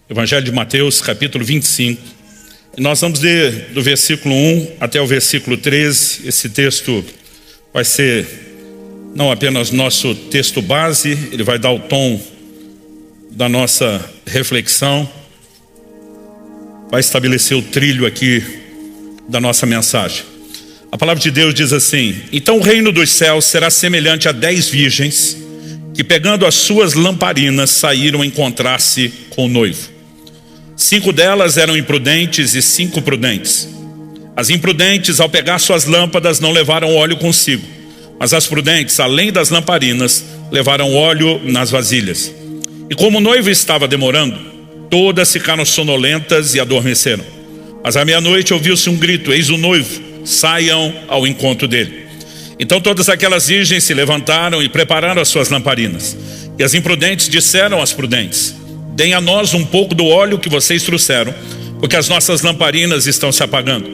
Evangelho de Mateus, capítulo 25. E nós vamos ler do versículo 1 até o versículo 13. Esse texto vai ser não apenas nosso texto base, ele vai dar o tom da nossa reflexão, vai estabelecer o trilho aqui da nossa mensagem. A palavra de Deus diz assim: então o reino dos céus será semelhante a 10 virgens que, pegando as suas lamparinas, saíram encontrar-se com o noivo. 5 delas eram imprudentes e 5 prudentes. As imprudentes, ao pegar suas lâmpadas, não levaram óleo consigo, mas as prudentes, além das lamparinas, levaram óleo nas vasilhas. E como o noivo estava demorando, todas ficaram sonolentas e adormeceram. Mas à meia-noite ouviu-se um grito: eis o noivo, saiam ao encontro dele. Então todas aquelas virgens se levantaram e prepararam as suas lamparinas. E as imprudentes disseram às prudentes: deem a nós um pouco do óleo que vocês trouxeram, porque as nossas lamparinas estão se apagando.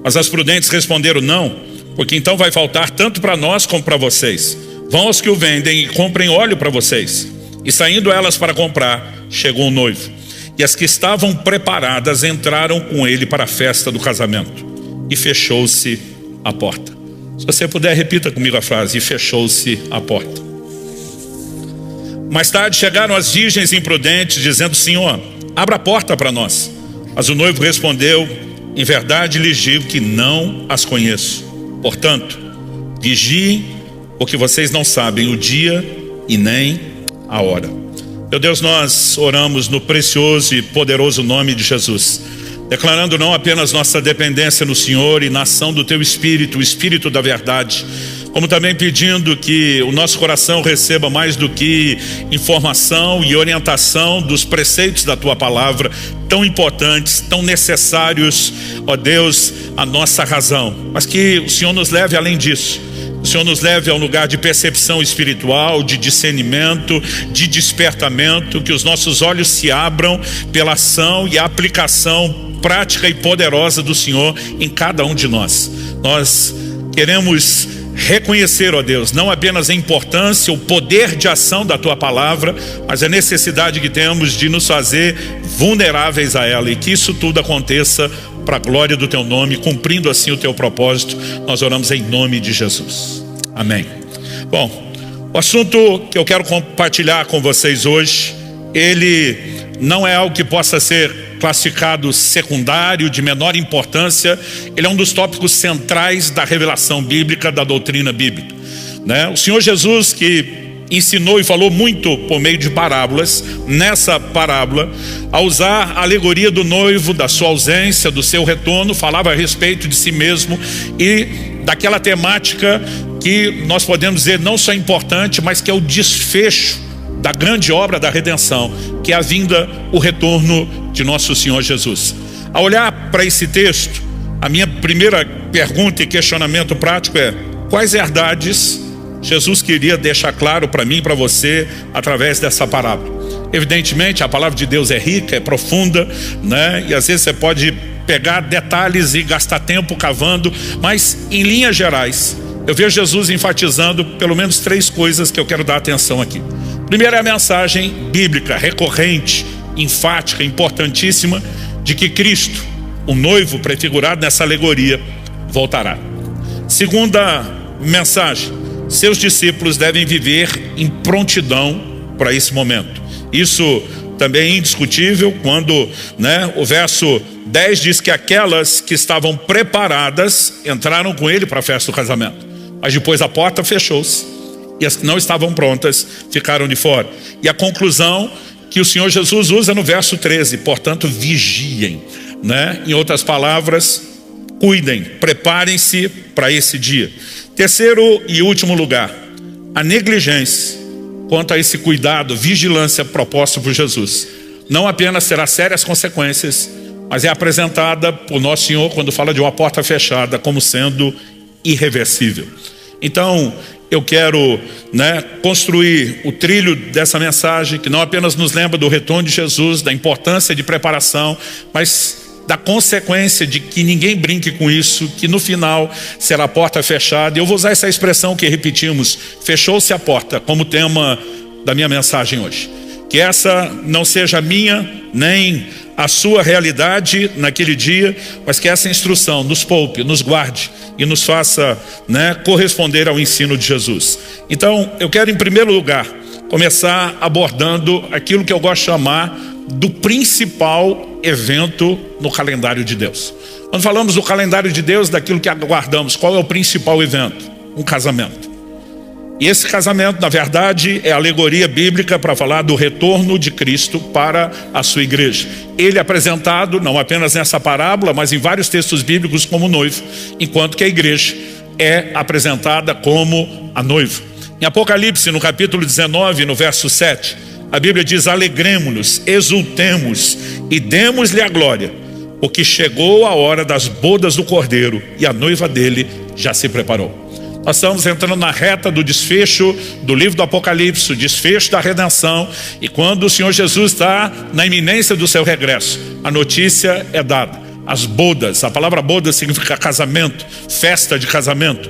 Mas as prudentes responderam: não, porque então vai faltar tanto para nós como para vocês. Vão aos que o vendem e comprem óleo para vocês. E saindo elas para comprar, chegou o noivo. E as que estavam preparadas entraram com ele para a festa do casamento. E fechou-se a porta. Se você puder, repita comigo a frase: e fechou-se a porta. Mais tarde chegaram as virgens imprudentes, dizendo: Senhor, abra a porta para nós. Mas o noivo respondeu: em verdade lhes digo que não as conheço. Portanto, vigiem, porque vocês não sabem o dia e nem a hora. Meu Deus, nós oramos no precioso e poderoso nome de Jesus, declarando não apenas nossa dependência no Senhor e na ação do Teu Espírito, o Espírito da verdade, como também pedindo que o nosso coração receba mais do que informação e orientação dos preceitos da Tua Palavra, tão importantes, tão necessários, ó Deus, à nossa razão, mas que o Senhor nos leve além disso. O Senhor nos leve a um lugar de percepção espiritual, de discernimento, de despertamento, que os nossos olhos se abram pela ação e a aplicação prática e poderosa do Senhor em cada um de nós. Nós queremos reconhecer, ó Deus, não apenas a importância, o poder de ação da Tua Palavra, mas a necessidade que temos de nos fazer vulneráveis a ela, e que isso tudo aconteça para a glória do Teu nome, cumprindo assim o Teu propósito. Nós oramos em nome de Jesus. Amém. Bom, o assunto que eu quero compartilhar com vocês hoje, ele não é algo que possa ser classificado secundário, de menor importância. Ele é um dos tópicos centrais da revelação bíblica, da doutrina bíblica, né? O Senhor Jesus, que ensinou e falou muito por meio de parábolas, nessa parábola, ao usar a alegoria do noivo, da sua ausência, do seu retorno, falava a respeito de si mesmo e daquela temática que nós podemos dizer não só importante, mas que é o desfecho da grande obra da redenção, que é a vinda, o retorno de nosso Senhor Jesus. Ao olhar para esse texto, a minha primeira pergunta e questionamento prático é: quais verdades Jesus queria deixar claro para mim e para você através dessa parábola? Evidentemente, a palavra de Deus é rica, é profunda, né? E às vezes você pode pegar detalhes e gastar tempo cavando, mas em linhas gerais, eu vejo Jesus enfatizando pelo menos 3 coisas que eu quero dar atenção aqui. Primeiro é a mensagem bíblica, recorrente, enfática, importantíssima, de que Cristo, o noivo prefigurado nessa alegoria, voltará. Segunda mensagem: seus discípulos devem viver em prontidão para esse momento. Isso também é indiscutível quando, né, o verso 10 diz que aquelas que estavam preparadas entraram com ele para a festa do casamento, mas depois a porta fechou-se e as que não estavam prontas ficaram de fora. E a conclusão que o Senhor Jesus usa no verso 13: portanto vigiem, né? Em outras palavras, cuidem, preparem-se para esse dia. Terceiro e último lugar, a negligência quanto a esse cuidado, vigilância proposto por Jesus, não apenas terá sérias consequências, mas é apresentada por nosso Senhor quando fala de uma porta fechada como sendo irreversível. Então eu quero, né, construir o trilho dessa mensagem, que não apenas nos lembra do retorno de Jesus, da importância de preparação, mas da consequência de que ninguém brinque com isso, que no final será a porta fechada. Eu vou usar essa expressão que repetimos: fechou-se a porta, como tema da minha mensagem hoje. Que essa não seja a minha, nem a sua realidade naquele dia, mas que essa instrução nos poupe, nos guarde e nos faça, corresponder ao ensino de Jesus. Então, eu quero, em primeiro lugar, começar abordando aquilo que eu gosto de chamar do principal evento no calendário de Deus. Quando falamos do calendário de Deus, daquilo que aguardamos, qual é o principal evento? Um casamento. E esse casamento, na verdade, é a alegoria bíblica para falar do retorno de Cristo para a sua igreja. Ele é apresentado, não apenas nessa parábola, mas em vários textos bíblicos como noivo, enquanto que a igreja é apresentada como a noiva. Em Apocalipse, no capítulo 19, no verso 7, a Bíblia diz: alegremo-nos, exultemos e demos-lhe a glória, porque chegou a hora das bodas do Cordeiro e a noiva dele já se preparou. Nós estamos entrando na reta do desfecho do livro do Apocalipse, o desfecho da redenção, e quando o Senhor Jesus está na iminência do seu regresso, a notícia é dada. As bodas, a palavra boda significa casamento, festa de casamento,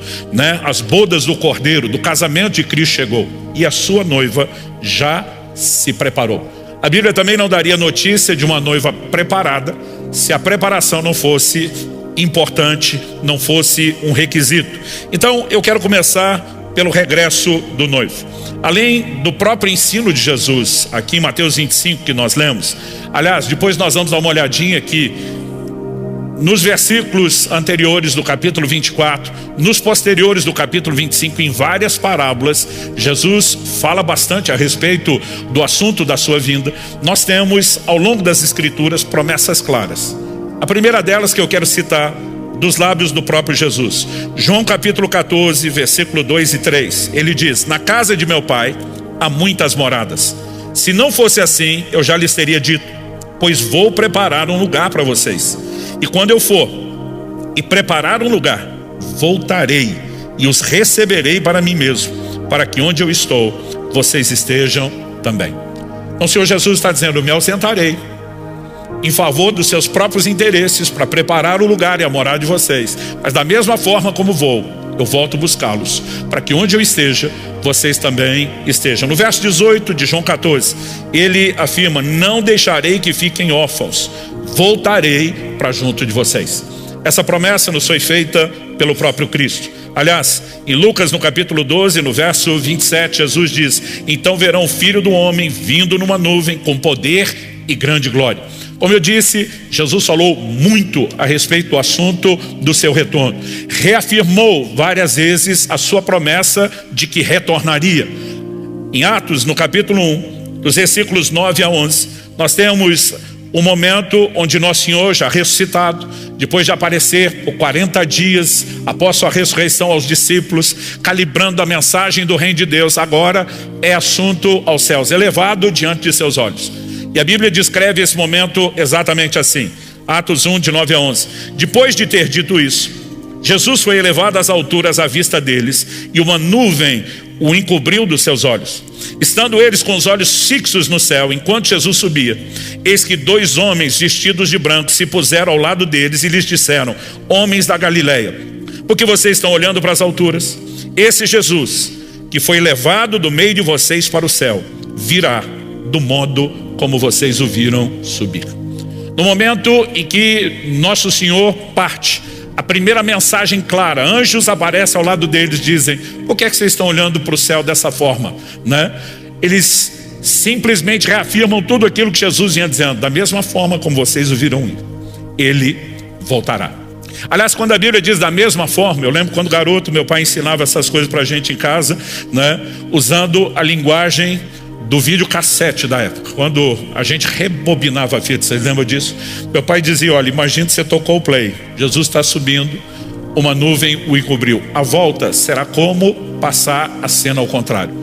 As bodas do Cordeiro, do casamento de Cristo chegou, e a sua noiva já se preparou. A Bíblia também não daria notícia de uma noiva preparada se a preparação não fosse importante, não fosse um requisito. Então eu quero começar pelo regresso do noivo. Além do próprio ensino de Jesus, aqui em Mateus 25 que nós lemos, aliás, depois nós vamos dar uma olhadinha aqui nos versículos anteriores do capítulo 24, nos posteriores do capítulo 25, em várias parábolas, Jesus fala bastante a respeito do assunto da sua vinda. Nós temos, ao longo das Escrituras, promessas claras. A primeira delas que eu quero citar, dos lábios do próprio Jesus. João capítulo 14, versículo 2 e 3. Ele diz: na casa de meu pai há muitas moradas. Se não fosse assim, eu já lhes teria dito, pois vou preparar um lugar para vocês. E quando eu for e preparar um lugar, voltarei e os receberei para mim mesmo, para que onde eu estou, vocês estejam também. Então o Senhor Jesus está dizendo: eu me ausentarei em favor dos seus próprios interesses, para preparar o lugar e a morada de vocês. Mas da mesma forma como vou, eu volto buscá-los, para que onde eu esteja, vocês também estejam. No verso 18 de João 14, ele afirma: não deixarei que fiquem órfãos, voltarei para junto de vocês. Essa promessa nos foi feita pelo próprio Cristo. Aliás, em Lucas no capítulo 12, no verso 27, Jesus diz: então verão o Filho do Homem vindo numa nuvem com poder e grande glória. Como eu disse, Jesus falou muito a respeito do assunto do seu retorno. Reafirmou várias vezes a sua promessa de que retornaria. Em Atos, no capítulo 1, dos versículos 9 a 11, nós temos um momento onde Nosso Senhor, já ressuscitado, depois de aparecer por 40 dias, após sua ressurreição aos discípulos, calibrando a mensagem do reino de Deus, agora é assunto aos céus, elevado diante de seus olhos. E a Bíblia descreve esse momento exatamente assim. Atos 1, de 9 a 11. Depois de ter dito isso, Jesus foi elevado às alturas à vista deles, e uma nuvem o encobriu dos seus olhos. Estando eles com os olhos fixos no céu, enquanto Jesus subia, eis que 2 homens vestidos de branco se puseram ao lado deles e lhes disseram: homens da Galileia, por que vocês estão olhando para as alturas? Esse Jesus, que foi levado do meio de vocês para o céu, virá do modo como vocês o viram subir. No momento em que Nosso Senhor parte, a primeira mensagem clara, anjos aparecem ao lado deles, dizem: por que é que vocês estão olhando para o céu dessa forma? Eles simplesmente reafirmam tudo aquilo que Jesus vinha dizendo: da mesma forma como vocês o viram ir, ele voltará. Aliás, quando a Bíblia diz da mesma forma, eu lembro quando garoto, meu pai ensinava essas coisas para a gente em casa, usando a linguagem do videocassete da época, quando a gente rebobinava a fita. Vocês lembram disso? Meu pai dizia: olha, imagina que você tocou o play, Jesus está subindo, uma nuvem o encobriu, a volta será como passar a cena ao contrário.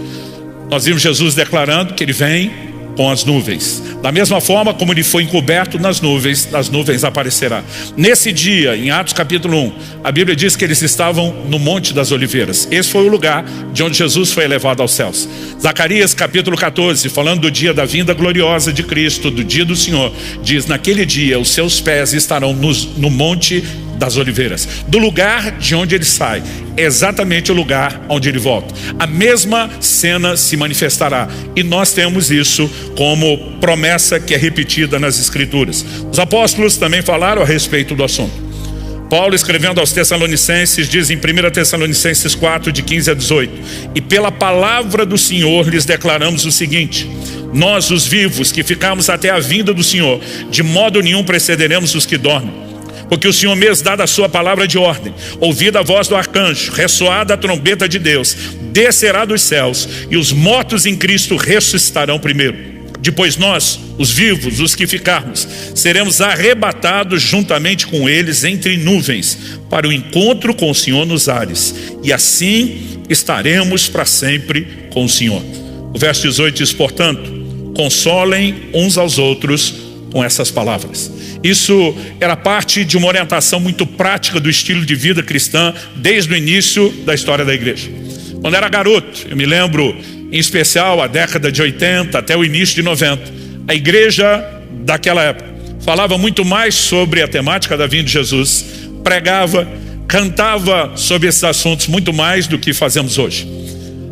Nós vimos Jesus declarando que ele vem com as nuvens. Da mesma forma como ele foi encoberto nas nuvens aparecerá. Nesse dia, em Atos capítulo 1, a Bíblia diz que eles estavam no Monte das Oliveiras. Esse foi o lugar de onde Jesus foi elevado aos céus. Zacarias capítulo 14, falando do dia da vinda gloriosa de Cristo, do dia do Senhor, diz: naquele dia os seus pés estarão no monte das Oliveiras. Do lugar de onde ele sai, é exatamente o lugar onde ele volta. A mesma cena se manifestará. E nós temos isso como promessa que é repetida nas Escrituras. Os apóstolos também falaram a respeito do assunto. Paulo, escrevendo aos Tessalonicenses, diz em 1 Tessalonicenses 4, de 15 a 18: e pela palavra do Senhor lhes declaramos o seguinte: nós, os vivos, que ficamos até a vinda do Senhor, de modo nenhum precederemos os que dormem. Porque o Senhor mesmo, dada a sua palavra de ordem, ouvida a voz do arcanjo, ressoada a trombeta de Deus, descerá dos céus, e os mortos em Cristo ressuscitarão primeiro. Depois nós, os vivos, os que ficarmos, seremos arrebatados juntamente com eles entre nuvens, para o encontro com o Senhor nos ares, e assim estaremos para sempre com o Senhor. O verso 18 diz, portanto, consolem uns aos outros com essas palavras. Isso era parte de uma orientação muito prática do estilo de vida cristã desde o início da história da igreja. Quando era garoto, eu me lembro, em especial a década de 80 até o início de 90, a igreja daquela época falava muito mais sobre a temática da vinda de Jesus, pregava, cantava sobre esses assuntos muito mais do que fazemos hoje.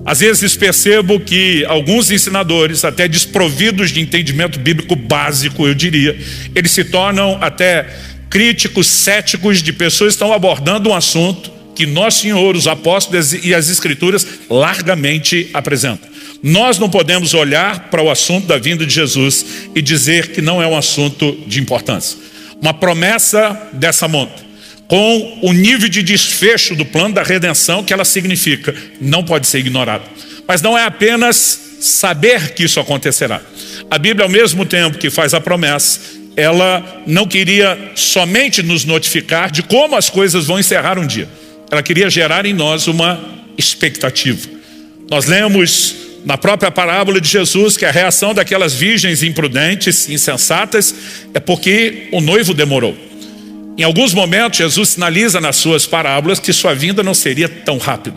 Às vezes percebo que alguns ensinadores, até desprovidos de entendimento bíblico básico, eu diria, eles se tornam até críticos, céticos de pessoas que estão abordando um assunto que Nosso Senhor, os apóstolos e as Escrituras largamente apresentam. Nós não podemos olhar para o assunto da vinda de Jesus e dizer que não é um assunto de importância. Uma promessa dessa monta, com o nível de desfecho do plano da redenção que ela significa, não pode ser ignorado. Mas não é apenas saber que isso acontecerá. A Bíblia, ao mesmo tempo que faz a promessa, ela não queria somente nos notificar de como as coisas vão encerrar um dia. Ela queria gerar em nós uma expectativa. Nós lemos na própria parábola de Jesus que a reação daquelas virgens imprudentes, insensatas, é porque o noivo demorou. Em alguns momentos, Jesus sinaliza nas suas parábolas que sua vinda não seria tão rápida.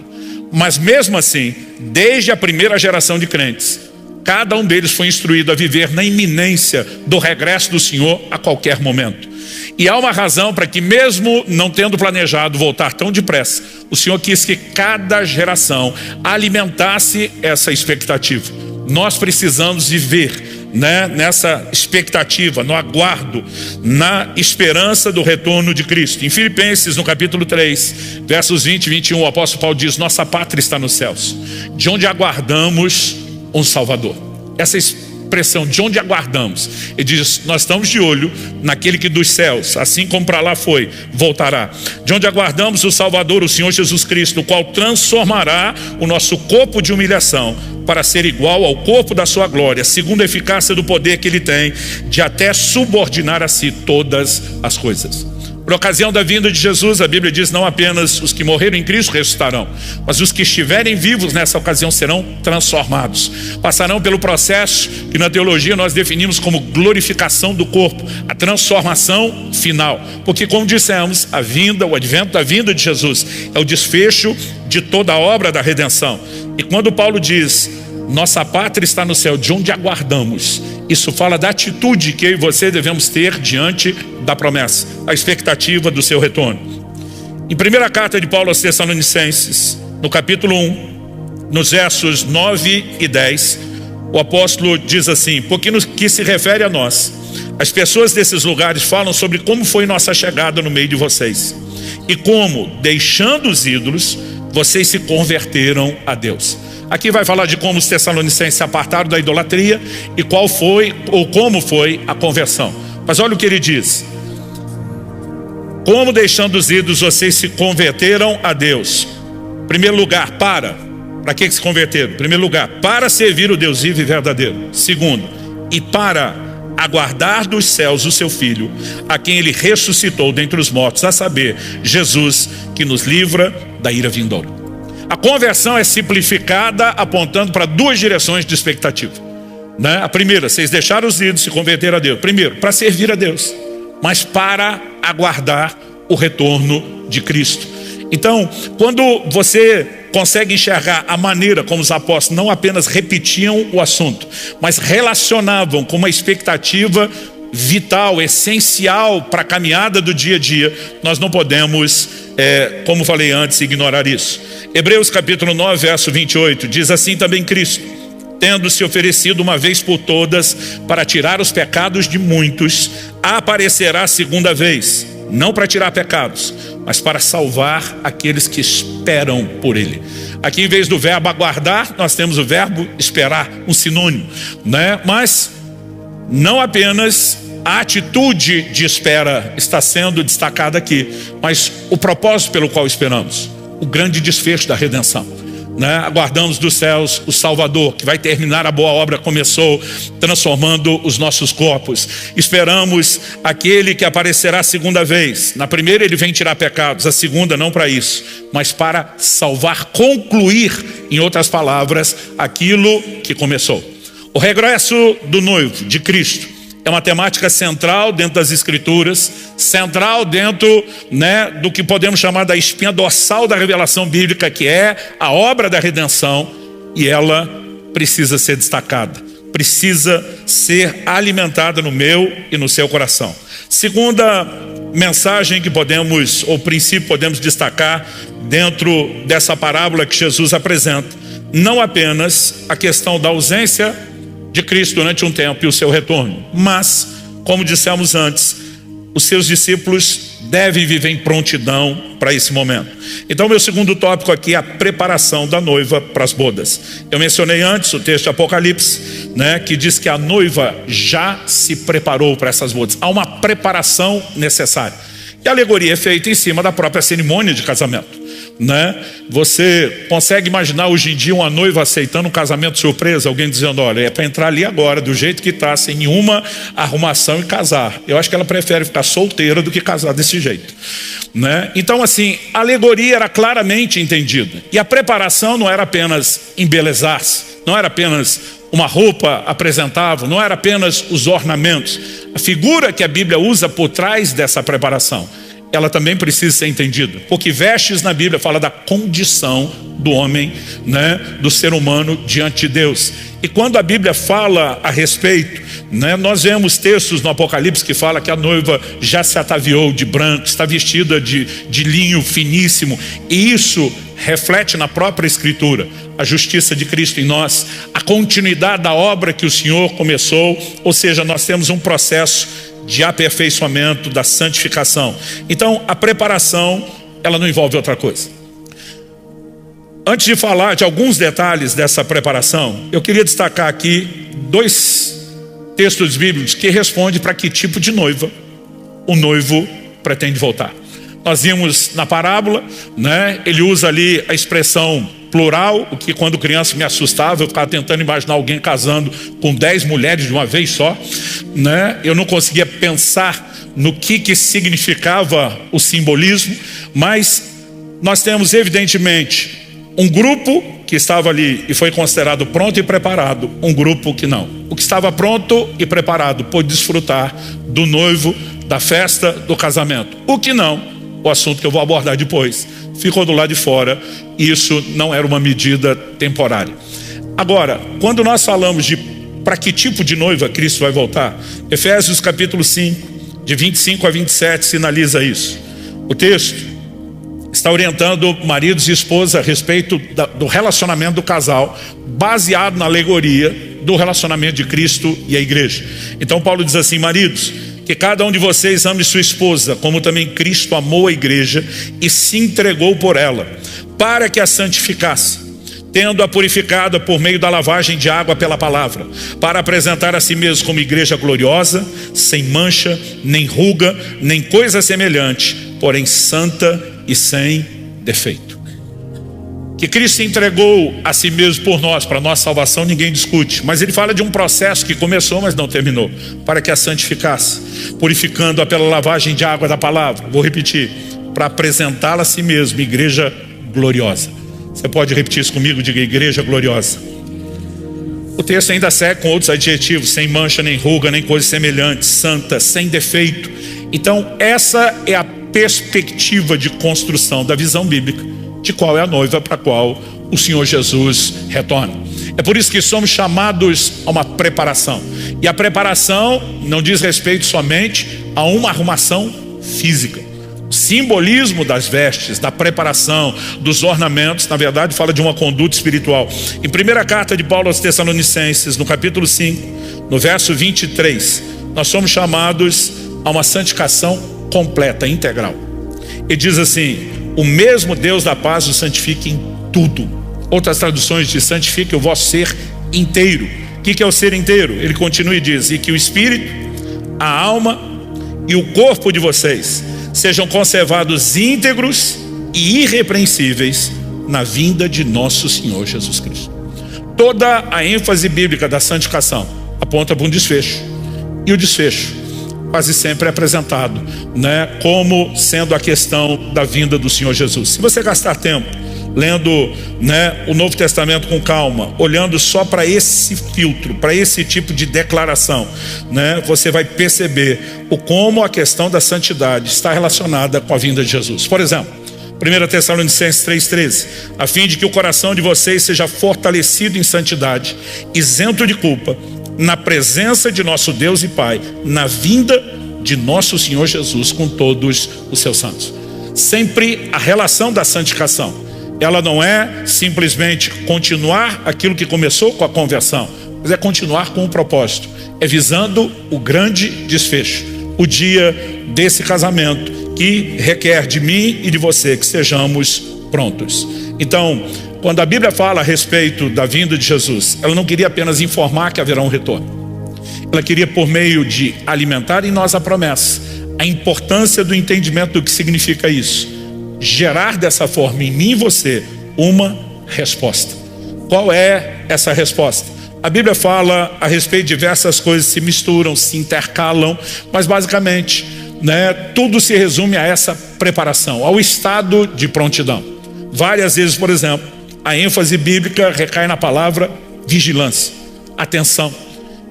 Mas mesmo assim, desde a primeira geração de crentes, cada um deles foi instruído a viver na iminência do regresso do Senhor a qualquer momento. E há uma razão para que, mesmo não tendo planejado voltar tão depressa, o Senhor quis que cada geração alimentasse essa expectativa. Nós precisamos viver, nessa expectativa, no aguardo, na esperança do retorno de Cristo. Em Filipenses, no capítulo 3, versos 20 e 21, o apóstolo Paulo diz: nossa pátria está nos céus, de onde aguardamos um Salvador. Essa expressão, de onde aguardamos, ele diz, nós estamos de olho naquele que dos céus, assim como para lá foi, voltará. De onde aguardamos o Salvador, o Senhor Jesus Cristo, o qual transformará o nosso corpo de humilhação para ser igual ao corpo da sua glória, segundo a eficácia do poder que ele tem de até subordinar a si todas as coisas. Por ocasião da vinda de Jesus, a Bíblia diz, não apenas os que morreram em Cristo ressuscitarão, mas os que estiverem vivos nessa ocasião serão transformados. Passarão pelo processo que na teologia nós definimos como glorificação do corpo, a transformação final. Porque, como dissemos, o advento da vinda de Jesus é o desfecho de toda a obra da redenção. E quando Paulo diz, nossa pátria está no céu, de onde aguardamos, isso fala da atitude que eu e você devemos ter diante da promessa, a expectativa do seu retorno. Em primeira carta de Paulo aos Tessalonicenses, no capítulo 1, nos versos 9 e 10, o apóstolo diz assim: porque no que se refere a nós, as pessoas desses lugares falam sobre como foi nossa chegada no meio de vocês, e como, deixando os ídolos, vocês se converteram a Deus. Aqui vai falar de como os tessalonicenses se apartaram da idolatria e qual foi ou como foi a conversão. Mas olha o que ele diz: como deixando os ídolos vocês se converteram a Deus. Em primeiro lugar, para que se converteram? Em primeiro lugar, para servir o Deus vivo e verdadeiro. Segundo, e para aguardar dos céus o seu Filho, a quem ele ressuscitou dentre os mortos, a saber, Jesus, que nos livra da ira vindoura. A conversão é simplificada apontando para duas direções de expectativa. A primeira, vocês deixaram os ídolos, se converteram a Deus. Primeiro, para servir a Deus, mas para aguardar o retorno de Cristo. Então, quando você consegue enxergar a maneira como os apóstolos não apenas repetiam o assunto, mas relacionavam com uma expectativa vital, essencial para a caminhada do dia a dia, nós não podemos, como falei antes, ignorar isso. Hebreus capítulo 9, verso 28, diz assim também Cristo: tendo se oferecido uma vez por todas para tirar os pecados de muitos, aparecerá a segunda vez, não para tirar pecados, mas para salvar aqueles que esperam por Ele. Aqui, em vez do verbo aguardar, nós temos o verbo esperar, um sinônimo, né? Mas não apenas a atitude de espera está sendo destacada aqui, mas o propósito pelo qual esperamos, o grande desfecho da redenção, né? Aguardamos dos céus o Salvador, que vai terminar a boa obra que começou, transformando os nossos corpos. Esperamos aquele que aparecerá a segunda vez. Na primeira ele vem tirar pecados, a segunda não para isso, mas para salvar, concluir, em outras palavras, aquilo que começou. O regresso do noivo, de Cristo, é uma temática central dentro das Escrituras, central dentro, né, do que podemos chamar da espinha dorsal da revelação bíblica, que é a obra da redenção, e ela precisa ser destacada, precisa ser alimentada no meu e no seu coração. Segunda mensagem que podemos, ou princípio podemos destacar dentro dessa parábola que Jesus apresenta, não apenas a questão da ausência de Cristo durante um tempo e o seu retorno, mas, como dissemos antes, os seus discípulos devem viver em prontidão para esse momento. Então, meu segundo tópico aqui é a preparação da noiva para as bodas. Eu mencionei antes o texto de Apocalipse, né, que diz que a noiva já se preparou para essas bodas. Há uma preparação necessária. E a alegoria é feita em cima da própria cerimônia de casamento, né? Você consegue imaginar hoje em dia uma noiva aceitando um casamento surpresa, alguém dizendo: olha, é para entrar ali agora, do jeito que está, sem nenhuma arrumação, e casar. Eu acho que ela prefere ficar solteira do que casar desse jeito, né? Então, assim, a alegoria era claramente entendida, e a preparação não era apenas embelezar-se, não era apenas uma roupa apresentável, não era apenas os ornamentos. A figura que a Bíblia usa por trás dessa preparação, ela também precisa ser entendida, porque vestes na Bíblia fala da condição do homem, né, do ser humano diante de Deus. E quando a Bíblia fala a respeito, né, nós vemos textos no Apocalipse que fala que a noiva já se ataviou de branco, está vestida de linho finíssimo, e isso reflete na própria Escritura a justiça de Cristo em nós, a continuidade da obra que o Senhor começou, ou seja, nós temos um processo de aperfeiçoamento, da santificação. Então, a preparação, ela não envolve outra coisa. Antes de falar de alguns detalhes dessa preparação, eu queria destacar aqui dois textos bíblicos que respondem para que tipo de noiva o noivo pretende voltar. Nós vimos na parábola, né, ele usa ali a expressão plural, o que quando criança me assustava, eu ficava tentando imaginar alguém casando com 10 mulheres de uma vez só, né? Eu não conseguia pensar no que significava o simbolismo, mas nós temos evidentemente um grupo que estava ali e foi considerado pronto e preparado, um grupo que não. O que estava pronto e preparado pôde desfrutar do noivo, da festa, do casamento. O que não, o assunto que eu vou abordar depois, ficou do lado de fora. Isso não era uma medida temporária. Agora, quando nós falamos de para que tipo de noiva Cristo vai voltar, Efésios capítulo 5, de 25 a 27, sinaliza isso. O texto está orientando maridos e esposas a respeito do relacionamento do casal, baseado na alegoria do relacionamento de Cristo e a igreja. Então Paulo diz assim: maridos, que cada um de vocês ame sua esposa, como também Cristo amou a igreja e se entregou por ela, para que a santificasse, tendo-a purificada por meio da lavagem de água pela palavra, para apresentar a si mesmo como igreja gloriosa, sem mancha, nem ruga, nem coisa semelhante, porém santa e sem defeito. Que Cristo se entregou a si mesmo por nós, para nossa salvação, ninguém discute. Mas ele fala de um processo que começou, mas não terminou, para que a santificasse, purificando-a pela lavagem de água da palavra. Vou repetir: para apresentá-la a si mesmo, igreja gloriosa. Você pode repetir isso comigo? Diga: igreja gloriosa. O texto ainda segue com outros adjetivos: sem mancha, nem ruga, nem coisa semelhante, santa, sem defeito. Então essa é a perspectiva de construção da visão bíblica de qual é a noiva para a qual o Senhor Jesus retorna. É por isso que somos chamados a uma preparação. E a preparação não diz respeito somente a uma arrumação física. O simbolismo das vestes, da preparação, dos ornamentos, na verdade fala de uma conduta espiritual. Em primeira carta de Paulo aos Tessalonicenses, no capítulo 5, no verso 23, nós somos chamados a uma santificação completa, integral. E diz assim: o mesmo Deus da paz o santifique em tudo. Outras traduções diz: santifique o vosso ser inteiro. O que é o ser inteiro? Ele continua e diz: e que o espírito, a alma e o corpo de vocês sejam conservados íntegros e irrepreensíveis na vinda de nosso Senhor Jesus Cristo. Toda a ênfase bíblica da santificação aponta para um desfecho. E o desfecho quase sempre é apresentado, como sendo a questão da vinda do Senhor Jesus. Se você gastar tempo lendo o Novo Testamento com calma, olhando só para esse filtro, para esse tipo de declaração, você vai perceber como a questão da santidade está relacionada com a vinda de Jesus. Por exemplo, 1 Tessalonicenses 3,13: a fim de que o coração de vocês seja fortalecido em santidade, isento de culpa, na presença de nosso Deus e Pai, na vinda de nosso Senhor Jesus com todos os seus santos. Sempre a relação da santificação, ela não é simplesmente continuar aquilo que começou com a conversão, mas é continuar com um propósito, é visando o grande desfecho, o dia desse casamento que requer de mim e de você que sejamos prontos. Então, quando a Bíblia fala a respeito da vinda de Jesus, ela não queria apenas informar que haverá um retorno. Ela queria, por meio de alimentar em nós a promessa, a importância do entendimento do que significa isso, gerar dessa forma em mim e você uma resposta. Qual é essa resposta? A Bíblia fala a respeito de diversas coisas, se misturam, se intercalam, mas basicamente, tudo se resume a essa preparação, ao estado de prontidão. Várias vezes, por exemplo, a ênfase bíblica recai na palavra vigilância, atenção.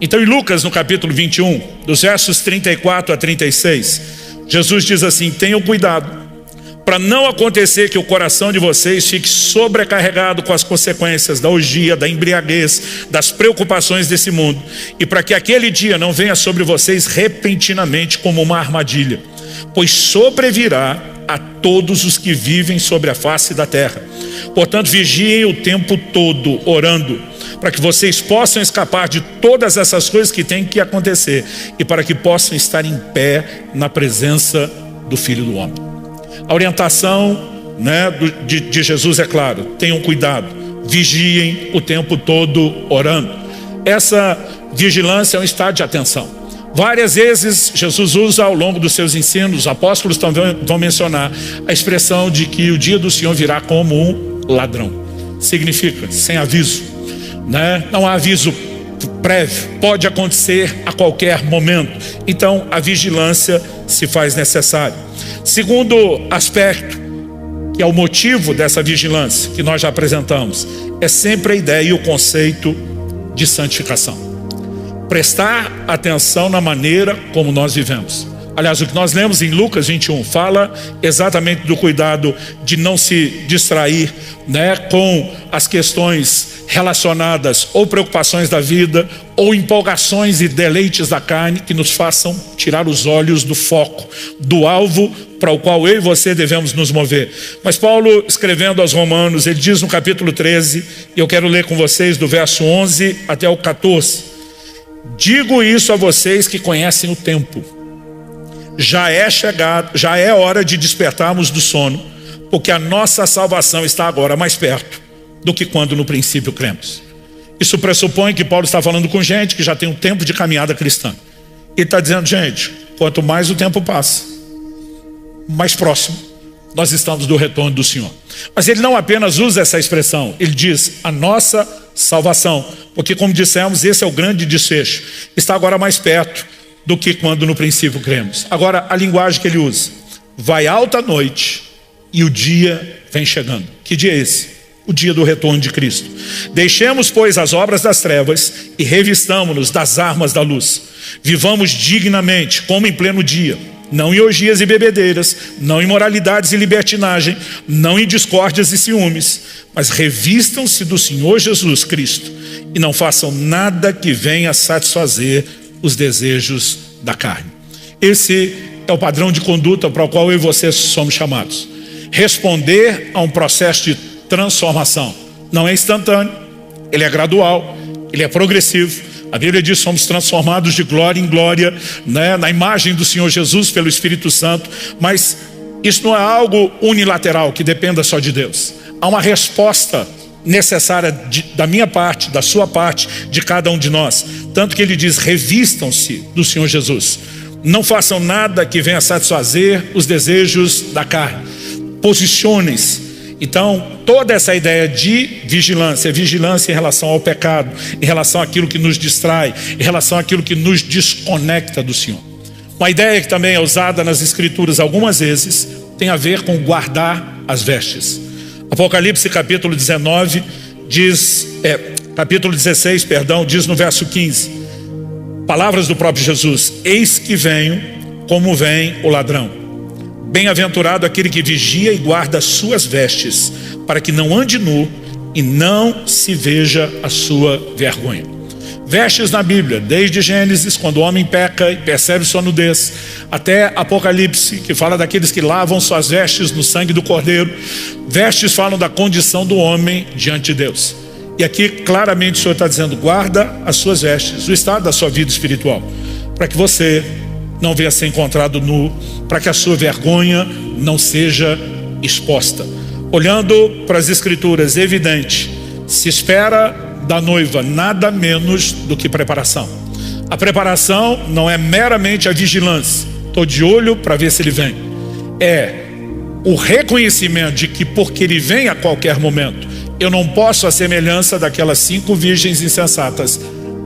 Então, em Lucas, no capítulo 21, dos versos 34 a 36, Jesus diz assim: tenham cuidado para não acontecer que o coração de vocês fique sobrecarregado com as consequências da orgia, da embriaguez, das preocupações desse mundo, e para que aquele dia não venha sobre vocês repentinamente como uma armadilha, pois sobrevirá a todos os que vivem sobre a face da terra. Portanto, vigiem o tempo todo orando, para que vocês possam escapar de todas essas coisas que têm que acontecer e para que possam estar em pé na presença do Filho do Homem. A orientação de Jesus é claro: tenham cuidado, vigiem o tempo todo orando. Essa vigilância é um estado de atenção. Várias vezes Jesus usa ao longo dos seus ensinos, os apóstolos também vão mencionar a expressão de que o dia do Senhor virá como um ladrão. Significa sem aviso, não há aviso prévio, pode acontecer a qualquer momento. Então a vigilância se faz necessária. Segundo aspecto, que é o motivo dessa vigilância que nós já apresentamos, é sempre a ideia e o conceito de santificação. Prestar atenção na maneira como nós vivemos. Aliás, o que nós lemos em Lucas 21 fala exatamente do cuidado de não se distrair com as questões relacionadas ou preocupações da vida ou empolgações e deleites da carne que nos façam tirar os olhos do foco, do alvo para o qual eu e você devemos nos mover. Mas Paulo, escrevendo aos Romanos, ele diz no capítulo 13, e eu quero ler com vocês do verso 11 até o 14: digo isso a vocês que conhecem o tempo. Já é hora de despertarmos do sono, porque a nossa salvação está agora mais perto do que quando no princípio cremos. Isso pressupõe que Paulo está falando com gente que já tem um tempo de caminhada cristã. Ele está dizendo: gente, quanto mais o tempo passa, mais próximo nós estamos do retorno do Senhor. Mas ele não apenas usa essa expressão, ele diz a nossa salvação, porque, como dissemos, esse é o grande desfecho, está agora mais perto do que quando no princípio cremos. Agora, a linguagem que ele usa: vai alta a noite e o dia vem chegando. Que dia é esse? O dia do retorno de Cristo. Deixemos, pois, as obras das trevas e revistamo-nos das armas da luz. Vivamos dignamente, como em pleno dia, não em orgias e bebedeiras, não em imoralidades e libertinagem, não em discórdias e ciúmes, mas revistam-se do Senhor Jesus Cristo e não façam nada que venha satisfazer os desejos da carne. Esse é o padrão de conduta para o qual eu e você somos chamados. Responder a um processo de transformação. Não é instantâneo, ele é gradual, ele é progressivo. A Bíblia diz que somos transformados de glória em glória, né, na imagem do Senhor Jesus pelo Espírito Santo. Mas isso não é algo unilateral que dependa só de Deus. Há uma resposta necessária da minha parte, da sua parte, de cada um de nós. Tanto que ele diz, revistam-se do Senhor Jesus. Não façam nada que venha satisfazer os desejos da carne. Posicionem-se. Então, toda essa ideia de vigilância em relação ao pecado, em relação àquilo que nos distrai, em relação àquilo que nos desconecta do Senhor. Uma ideia que também é usada nas Escrituras algumas vezes, tem a ver com guardar as vestes. Apocalipse capítulo 19, capítulo 16, diz no verso 15, palavras do próprio Jesus, eis que venho como vem o ladrão. Bem-aventurado aquele que vigia e guarda as suas vestes, para que não ande nu e não se veja a sua vergonha. Vestes na Bíblia, desde Gênesis, quando o homem peca e percebe sua nudez, até Apocalipse, que fala daqueles que lavam suas vestes no sangue do Cordeiro. Vestes falam da condição do homem diante de Deus. E aqui claramente o Senhor está dizendo, guarda as suas vestes, o estado da sua vida espiritual, para que você não venha ser encontrado nu, para que a sua vergonha não seja exposta. Olhando para as Escrituras, é evidente, se espera da noiva nada menos do que preparação. A preparação não é meramente a vigilância, estou de olho para ver se ele vem. É o reconhecimento de que porque ele vem a qualquer momento, eu não posso, à semelhança daquelas 5 virgens insensatas,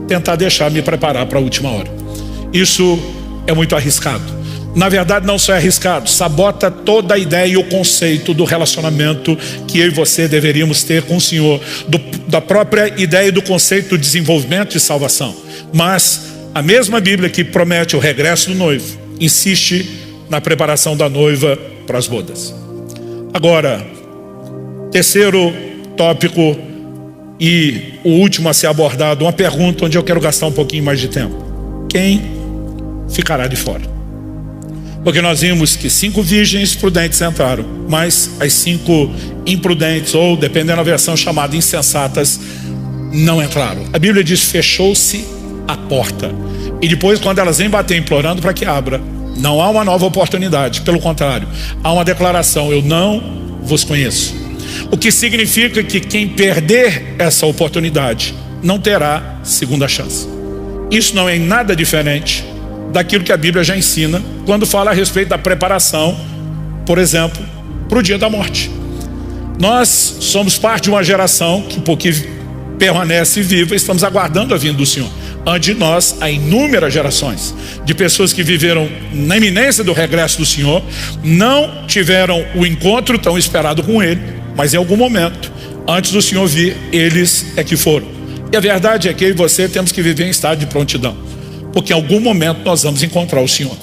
tentar deixar me preparar para a última hora. Isso é muito arriscado. Na verdade, não só é arriscado, sabota toda a ideia e o conceito do relacionamento que eu e você deveríamos ter com o Senhor, da própria ideia do conceito do desenvolvimento e salvação. Mas a mesma Bíblia que promete o regresso do noivo, insiste na preparação da noiva para as bodas. Agora, terceiro tópico e o último a ser abordado, uma pergunta onde eu quero gastar um pouquinho mais de tempo. Quem ficará de fora? Porque nós vimos que 5 virgens prudentes entraram, mas as 5 imprudentes, ou dependendo da versão chamada insensatas, não entraram. A Bíblia diz, fechou-se a porta. E depois, quando elas vêm bater implorando para que abra, não há uma nova oportunidade. Pelo contrário, há uma declaração, eu não vos conheço. O que significa que quem perder essa oportunidade não terá segunda chance. Isso não é em nada diferente daquilo que a Bíblia já ensina quando fala a respeito da preparação, por exemplo, para o dia da morte. Nós somos parte de uma geração que, porque permanece viva, estamos aguardando a vinda do Senhor. Antes de nós, há inúmeras gerações de pessoas que viveram na iminência do regresso do Senhor, não tiveram o encontro tão esperado com Ele, mas em algum momento, antes do Senhor vir, eles é que foram. E a verdade é que eu e você temos que viver em estado de prontidão, porque em algum momento nós vamos encontrar o Senhor.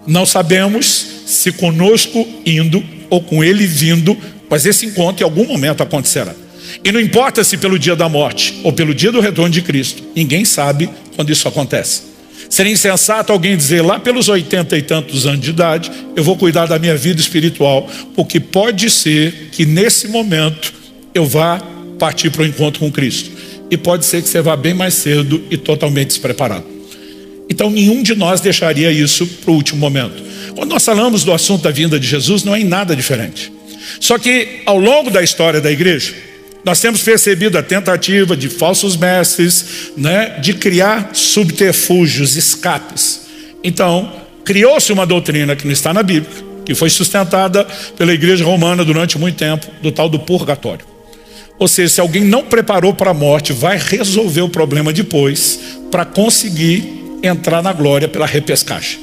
Não sabemos se conosco indo ou com Ele vindo, mas esse encontro em algum momento acontecerá. E não importa se pelo dia da morte ou pelo dia do retorno de Cristo, ninguém sabe quando isso acontece. Seria insensato alguém dizer, lá pelos 80 e tantos anos de idade, eu vou cuidar da minha vida espiritual, porque pode ser que nesse momento eu vá partir para o encontro com Cristo. E pode ser que você vá bem mais cedo e totalmente despreparado. Então nenhum de nós deixaria isso para o último momento. Quando nós falamos do assunto da vinda de Jesus, não é em nada diferente. Só que ao longo da história da igreja, nós temos percebido a tentativa de falsos mestres, né, de criar subterfúgios, escapes. Então, criou-se uma doutrina que não está na Bíblia, que foi sustentada pela igreja romana durante muito tempo, do tal do purgatório. Ou seja, se alguém não preparou para a morte, vai resolver o problema depois, para conseguir entrar na glória pela repescagem.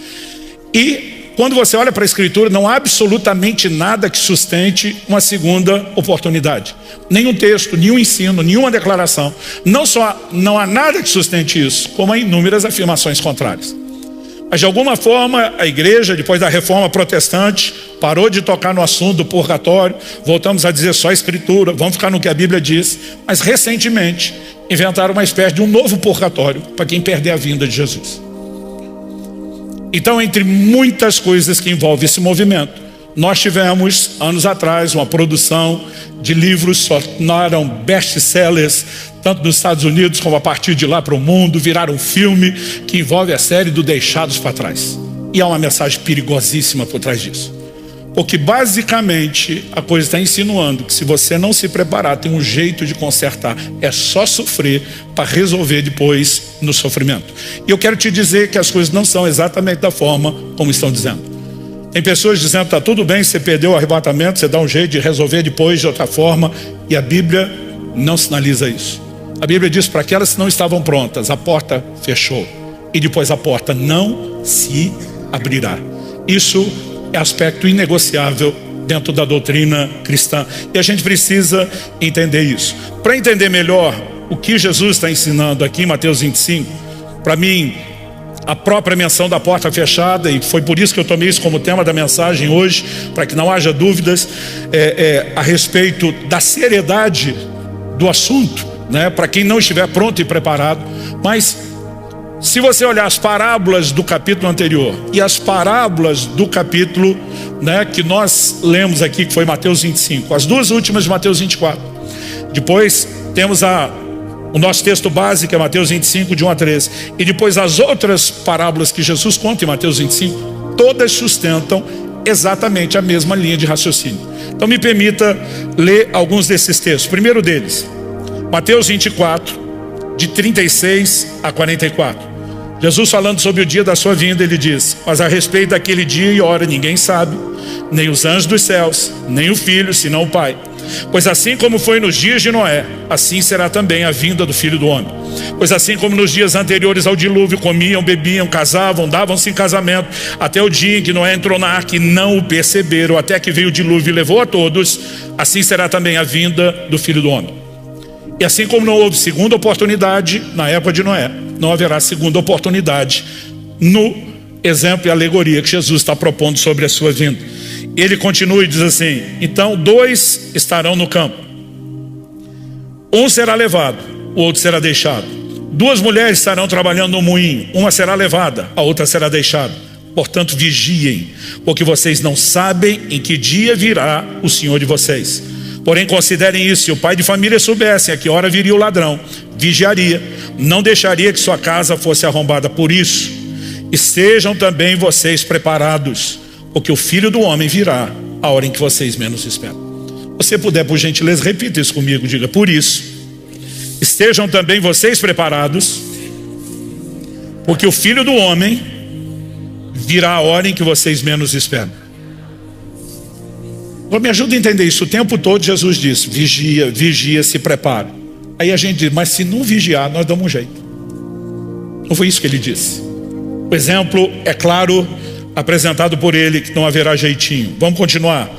E quando você olha para a Escritura, não há absolutamente nada que sustente uma segunda oportunidade. Nenhum texto, nenhum ensino, nenhuma declaração. Não há nada que sustente isso, como há inúmeras afirmações contrárias. Mas de alguma forma a igreja, depois da reforma protestante, parou de tocar no assunto do purgatório. Voltamos a dizer só a escritura, vamos ficar no que a Bíblia diz. Mas recentemente inventaram uma espécie de um novo purgatório para quem perder a vinda de Jesus. Então, entre muitas coisas que envolvem esse movimento, nós tivemos, anos atrás, uma produção de livros que se tornaram best-sellers, tanto nos Estados Unidos como a partir de lá para o mundo, viraram um filme que envolve a série do Deixados para Trás. E há uma mensagem perigosíssima por trás disso. Porque basicamente a coisa está insinuando que se você não se preparar, tem um jeito de consertar, é só sofrer para resolver depois no sofrimento. E eu quero te dizer que as coisas não são exatamente da forma como estão dizendo. Tem pessoas dizendo, está tudo bem, você perdeu o arrebatamento, você dá um jeito de resolver depois de outra forma, e a Bíblia não sinaliza isso. A Bíblia diz para aquelas que não estavam prontas, a porta fechou, e depois a porta não se abrirá. Isso é aspecto inegociável dentro da doutrina cristã, e a gente precisa entender isso. Para entender melhor o que Jesus está ensinando aqui em Mateus 25, para mim, a própria menção da porta fechada, e foi por isso que eu tomei isso como tema da mensagem hoje, para que não haja dúvidas a respeito da seriedade do assunto, né? Para quem não estiver pronto e preparado. Mas se você olhar as parábolas do capítulo anterior e as parábolas do capítulo, né, que nós lemos aqui, que foi Mateus 25, as duas últimas de Mateus 24, depois temos o nosso texto básico é Mateus 25, de 1 a 13. E depois as outras parábolas que Jesus conta em Mateus 25, todas sustentam exatamente a mesma linha de raciocínio. Então me permita ler alguns desses textos. O primeiro deles, Mateus 24, de 36 a 44. Jesus falando sobre o dia da sua vinda, ele diz: mas a respeito daquele dia e hora ninguém sabe, nem os anjos dos céus, nem o Filho, senão o Pai. Pois assim como foi nos dias de Noé, assim será também a vinda do Filho do Homem. Pois assim como nos dias anteriores ao dilúvio, comiam, bebiam, casavam, davam-se em casamento, até o dia em que Noé entrou na arca e não o perceberam, até que veio o dilúvio e levou a todos, assim será também a vinda do Filho do Homem. E assim como não houve segunda oportunidade na época de Noé, não haverá segunda oportunidade no exemplo e alegoria que Jesus está propondo sobre a sua vinda. Ele continua e diz assim: então 2 estarão no campo, um será levado, o outro será deixado. 2 mulheres estarão trabalhando no moinho, uma será levada, a outra será deixada. Portanto vigiem, porque vocês não sabem em que dia virá o Senhor de vocês. Porém considerem isso: se o pai de família soubesse a que hora viria o ladrão, vigiaria, não deixaria que sua casa fosse arrombada. Por isso, estejam também vocês preparados, porque o Filho do Homem virá a hora em que vocês menos esperam. Se você puder, por gentileza, repita isso comigo, diga: por isso, estejam também vocês preparados, porque o Filho do Homem virá a hora em que vocês menos esperam. Agora me ajuda a entender isso. O tempo todo Jesus disse: vigia, vigia, se prepara. Aí a gente diz: mas se não vigiar, nós damos um jeito. Não foi isso que ele disse. O exemplo é claro, apresentado por ele, que não haverá jeitinho. Vamos continuar.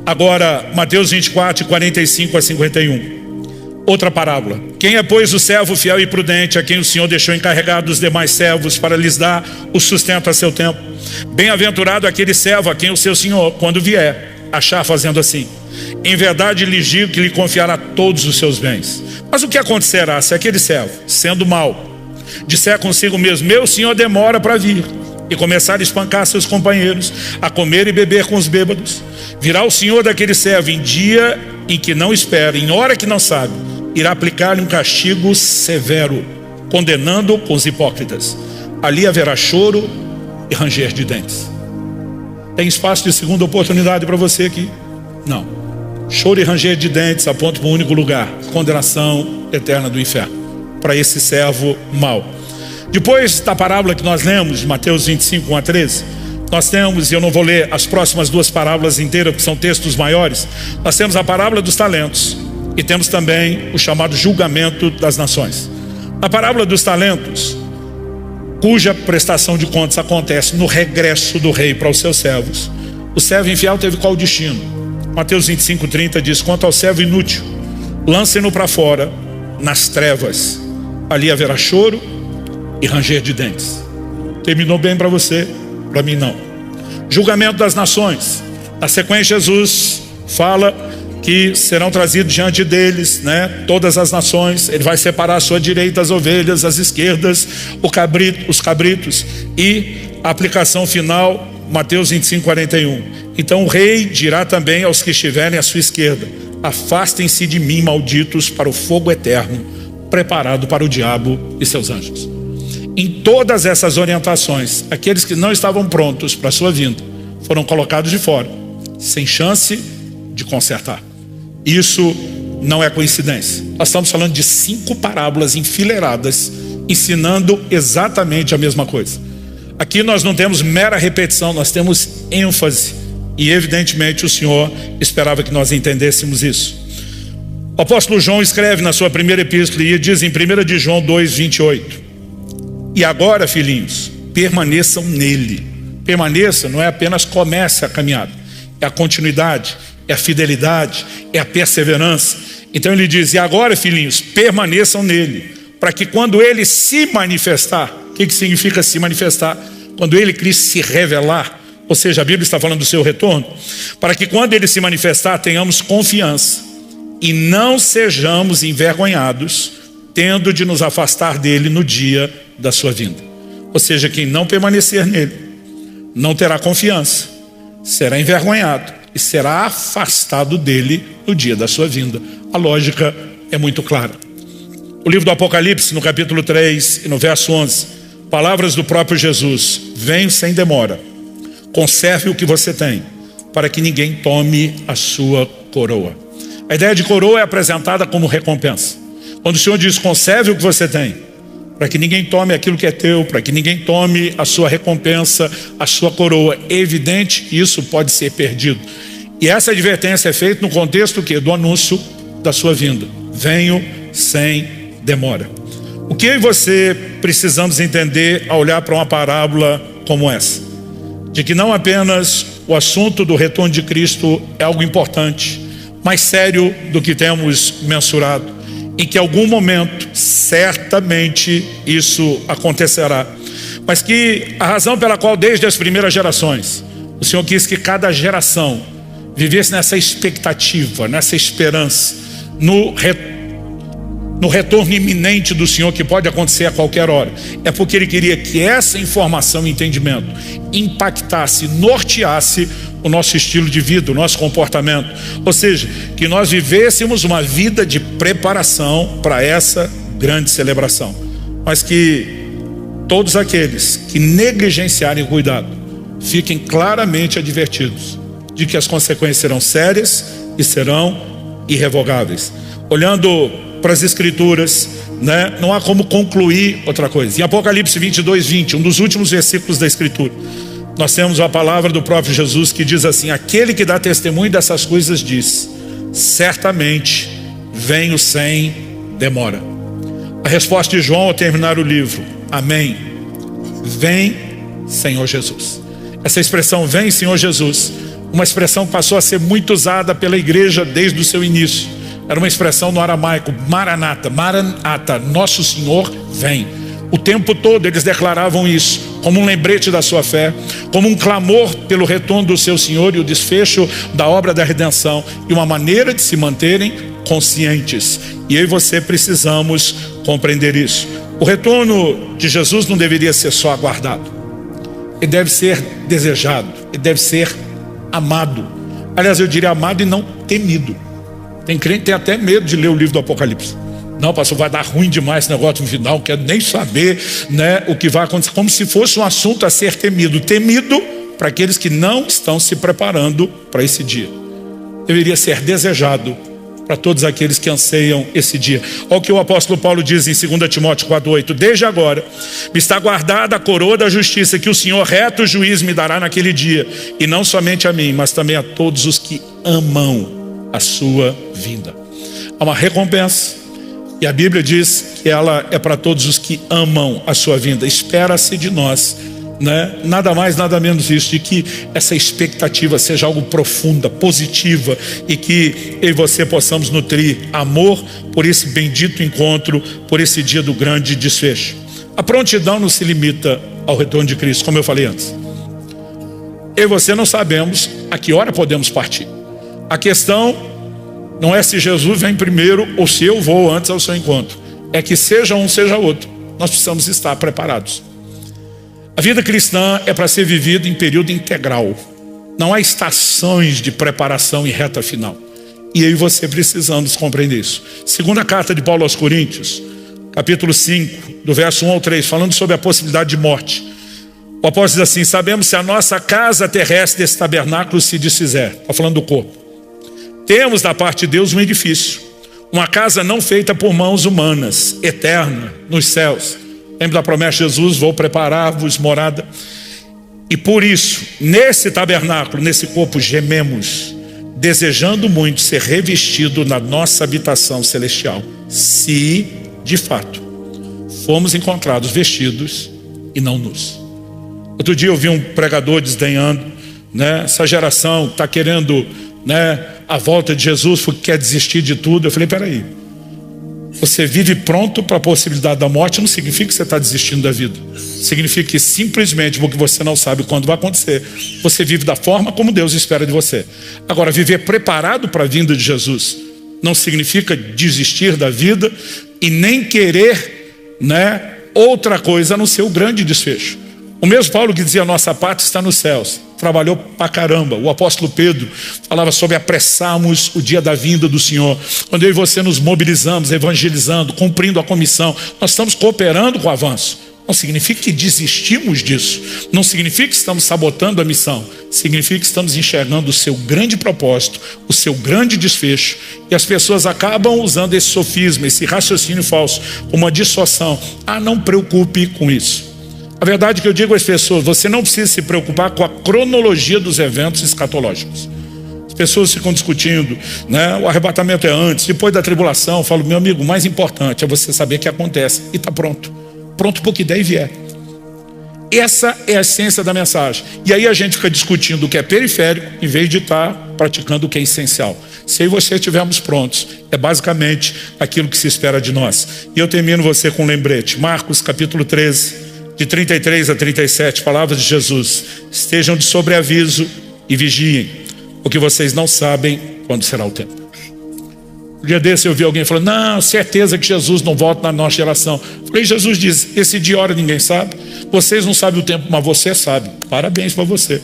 Agora, Mateus 24, 45 a 51. Outra parábola. Quem é, pois, o servo fiel e prudente, a quem o Senhor deixou encarregado dos demais servos para lhes dar o sustento a seu tempo? Bem-aventurado aquele servo a quem o seu Senhor, quando vier, achar fazendo assim. Em verdade lhes digo que lhe confiará todos os seus bens. Mas o que acontecerá se aquele servo, sendo mau, disser consigo mesmo: meu Senhor demora para vir, e começar a espancar seus companheiros, a comer e beber com os bêbados? Virá o Senhor daquele servo em dia em que não espera, em hora que não sabe, irá aplicar-lhe um castigo severo, condenando-o com os hipócritas. Ali haverá choro e ranger de dentes. Tem espaço de segunda oportunidade para você aqui? Não. Choro e ranger de dentes apontam para um único lugar: condenação eterna do inferno, para esse servo mau. Depois da parábola que nós lemos, de Mateus 25, 1 a 13, nós temos, e eu não vou ler as próximas 2 parábolas inteiras, porque são textos maiores. Nós temos a parábola dos talentos e temos também o chamado julgamento das nações. Na parábola dos talentos, cuja prestação de contas acontece no regresso do rei para os seus servos, o servo infiel teve qual destino? Mateus 25, 30 diz: quanto ao servo inútil, lancem-no para fora nas trevas, ali haverá choro e ranger de dentes. Terminou bem para você, para mim não. Julgamento das nações. Na sequência, Jesus fala que serão trazidos diante deles, todas as nações. Ele vai separar à sua direita as ovelhas, as esquerdas, os cabritos. E a aplicação final, Mateus 25, 41. Então o rei dirá também aos que estiverem à sua esquerda: afastem-se de mim, malditos, para o fogo eterno, preparado para o diabo e seus anjos. Em todas essas orientações, aqueles que não estavam prontos para a sua vinda foram colocados de fora, sem chance de consertar. Isso não é coincidência. Nós estamos falando de 5 parábolas enfileiradas, ensinando exatamente a mesma coisa. Aqui nós não temos mera repetição, nós temos ênfase. E evidentemente o Senhor esperava que nós entendêssemos isso. O apóstolo João escreve na sua primeira epístola e diz em 1 de João 2, 28: e agora, filhinhos, permaneçam nele. Permaneça não é apenas comece a caminhada, é a continuidade, é a fidelidade, é a perseverança. Então ele diz: e agora, filhinhos, permaneçam nele, para que quando ele se manifestar, o que significa se manifestar? Quando ele, Cristo, se revelar, ou seja, a Bíblia está falando do seu retorno, para que quando ele se manifestar tenhamos confiança e não sejamos envergonhados, tendo de nos afastar dele no dia da sua vinda. Ou seja, quem não permanecer nele não terá confiança, será envergonhado e será afastado dele no dia da sua vinda. A lógica é muito clara. O livro do Apocalipse, no capítulo 3 e no verso 11, palavras do próprio Jesus: venho sem demora, conserve o que você tem, para que ninguém tome a sua coroa. A ideia de coroa é apresentada como recompensa. Quando o Senhor diz: conserve o que você tem, para que ninguém tome aquilo que é teu, para que ninguém tome a sua recompensa, a sua coroa, é evidente que isso pode ser perdido. E essa advertência é feita no contexto do anúncio da sua vinda. Venho sem demora. O que eu e você precisamos entender ao olhar para uma parábola como essa? De que não apenas o assunto do retorno de Cristo é algo importante, mais sério do que temos mensurado, em que em algum momento certamente isso acontecerá, mas que a razão pela qual desde as primeiras gerações o Senhor quis que cada geração vivesse nessa expectativa, nessa esperança, no retorno iminente do Senhor, que pode acontecer a qualquer hora, é porque Ele queria que essa informação e entendimento impactasse, norteasse o nosso estilo de vida, o nosso comportamento. Ou seja, que nós vivêssemos uma vida de preparação para essa grande celebração. Mas que todos aqueles que negligenciarem o cuidado fiquem claramente advertidos de que as consequências serão sérias e serão irrevogáveis. Olhando para as Escrituras, não há como concluir outra coisa. Em Apocalipse 22, 20, um dos últimos versículos da Escritura, nós temos a palavra do próprio Jesus que diz assim: aquele que dá testemunho dessas coisas diz: certamente venho sem demora. A resposta de João ao terminar o livro: amém. Vem, Senhor Jesus. Essa expressão vem, Senhor Jesus, uma expressão que passou a ser muito usada pela igreja desde o seu início. Era uma expressão no aramaico: Maranata, Maranata, Nosso Senhor vem. O tempo todo eles declaravam isso, como um lembrete da sua fé, como um clamor pelo retorno do seu Senhor e o desfecho da obra da redenção, e uma maneira de se manterem conscientes. E eu e você precisamos compreender isso. O retorno de Jesus não deveria ser só aguardado, ele deve ser desejado, ele deve ser amado. Aliás, eu diria amado e não temido. Tem crente que tem até medo de ler o livro do Apocalipse. Não, pastor, vai dar ruim demais esse negócio no final, não quero nem saber o que vai acontecer. Como se fosse um assunto a ser temido. Temido para aqueles que não estão se preparando para esse dia. Deveria ser desejado para todos aqueles que anseiam esse dia. Olha o que o apóstolo Paulo diz em 2 Timóteo 4,8: desde agora me está guardada a coroa da justiça, que o Senhor reto juiz me dará naquele dia, e não somente a mim, mas também a todos os que amam a sua vinda. Há uma recompensa, e a Bíblia diz que ela é para todos os que amam a sua vinda. Espera-se de nós, nada mais, nada menos isso, de que essa expectativa seja algo profunda, positiva, e que eu e você possamos nutrir amor por esse bendito encontro, por esse dia do grande desfecho. A prontidão não se limita ao retorno de Cristo, como eu falei antes. Eu e você não sabemos a que hora podemos partir. A questão não é se Jesus vem primeiro ou se eu vou antes ao seu encontro. É que seja um, seja outro, nós precisamos estar preparados. A vida cristã é para ser vivida em período integral. Não há estações de preparação e reta final. E eu e você precisamos compreender isso. Segunda carta de Paulo aos Coríntios, capítulo 5, do verso 1 ao 3, falando sobre a possibilidade de morte. O apóstolo diz assim: sabemos se a nossa casa terrestre desse tabernáculo se desfizer. Está falando do corpo. Temos da parte de Deus um edifício, uma casa não feita por mãos humanas, eterna, nos céus. Lembra da promessa de Jesus: vou preparar-vos morada. E por isso, nesse tabernáculo, nesse corpo, gememos, desejando muito ser revestido na nossa habitação celestial, se, de fato, fomos encontrados vestidos e não nus. Outro dia eu vi um pregador desdenhando, né? Essa geração está querendo, né, a volta de Jesus porque quer desistir de tudo. Eu falei: peraí, você vive pronto para a possibilidade da morte não significa que você está desistindo da vida. Significa que simplesmente porque você não sabe quando vai acontecer, você vive da forma como Deus espera de você. Agora, viver preparado para a vinda de Jesus não significa desistir da vida e nem querer, né, outra coisa a não ser o grande desfecho. O mesmo Paulo que dizia: nossa pátria está nos céus, trabalhou pra caramba. O apóstolo Pedro falava sobre apressarmos o dia da vinda do Senhor. Quando eu e você nos mobilizamos, evangelizando, cumprindo a comissão, nós estamos cooperando com o avanço. Não significa que desistimos disso. Não significa que estamos sabotando a missão. Significa que estamos enxergando o seu grande propósito, o seu grande desfecho. E as pessoas acabam usando esse sofisma, esse raciocínio falso, como uma dissuasão. Ah, não preocupe com isso. A verdade que eu digo às pessoas: você não precisa se preocupar com a cronologia dos eventos escatológicos. As pessoas ficam discutindo, né? O arrebatamento é antes, depois da tribulação. Eu falo: meu amigo, o mais importante é você saber que acontece e está pronto. Pronto para o que der e vier. Essa é a essência da mensagem. E aí a gente fica discutindo o que é periférico em vez de estar praticando o que é essencial. Se eu e você estivermos prontos, é basicamente aquilo que se espera de nós. E eu termino você com um lembrete. Marcos capítulo 13, de 33 a 37, palavras de Jesus: estejam de sobreaviso e vigiem, porque vocês não sabem quando será o tempo. Um dia desse eu vi alguém falando: não, certeza que Jesus não volta na nossa geração. Falei: Jesus diz: esse dia e hora ninguém sabe. Vocês não sabem o tempo, mas você sabe. Parabéns para você.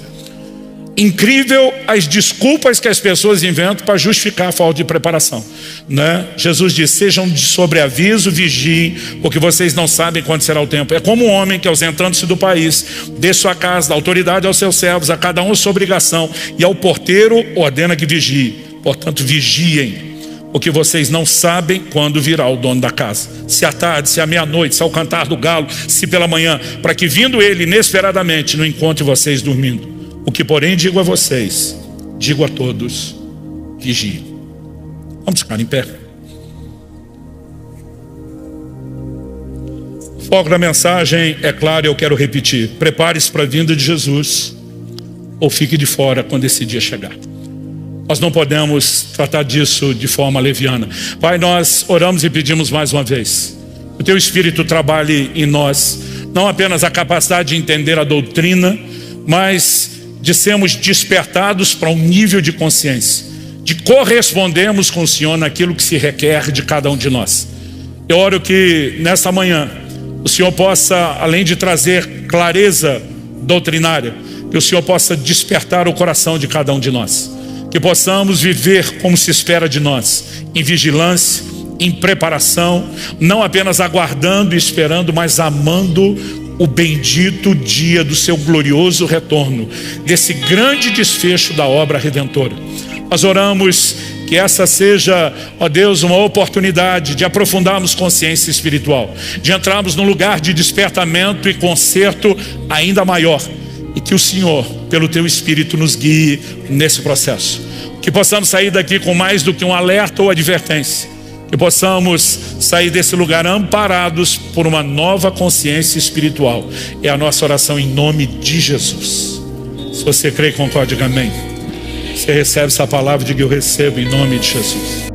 Incrível as desculpas que as pessoas inventam para justificar a falta de preparação, né? Jesus diz: sejam de sobreaviso, vigiem, porque vocês não sabem quando será o tempo. É como um homem que, ausentando-se do país, deixa sua casa, dá autoridade aos seus servos, a cada um a sua obrigação, e ao porteiro ordena que vigie. Portanto, vigiem, porque vocês não sabem quando virá o dono da casa, se à tarde, se à meia-noite, se ao cantar do galo, se pela manhã, para que, vindo ele inesperadamente, não encontre vocês dormindo. O que, porém, digo a vocês, digo a todos: vigiem. Vamos ficar em pé. O foco da mensagem é claro e eu quero repetir: prepare-se para a vinda de Jesus, ou fique de fora quando esse dia chegar. Nós não podemos tratar disso de forma leviana. Pai, nós oramos e pedimos mais uma vez: o Teu Espírito trabalhe em nós, não apenas a capacidade de entender a doutrina, mas de sermos despertados para um nível de consciência, de correspondermos com o Senhor naquilo que se requer de cada um de nós. Eu oro que nesta manhã o Senhor possa, além de trazer clareza doutrinária, que o Senhor possa despertar o coração de cada um de nós, que possamos viver como se espera de nós, em vigilância, em preparação, não apenas aguardando e esperando, mas amando o bendito dia do seu glorioso retorno, desse grande desfecho da obra redentora. Nós oramos que essa seja, ó Deus, uma oportunidade de aprofundarmos consciência espiritual, de entrarmos num lugar de despertamento e conserto ainda maior, e que o Senhor, pelo Teu Espírito, nos guie nesse processo. Que possamos sair daqui com mais do que um alerta ou advertência, que possamos sair desse lugar amparados por uma nova consciência espiritual. É a nossa oração em nome de Jesus. Se você crê, concorde, diga amém. Você recebe essa palavra, diga: eu recebo em nome de Jesus.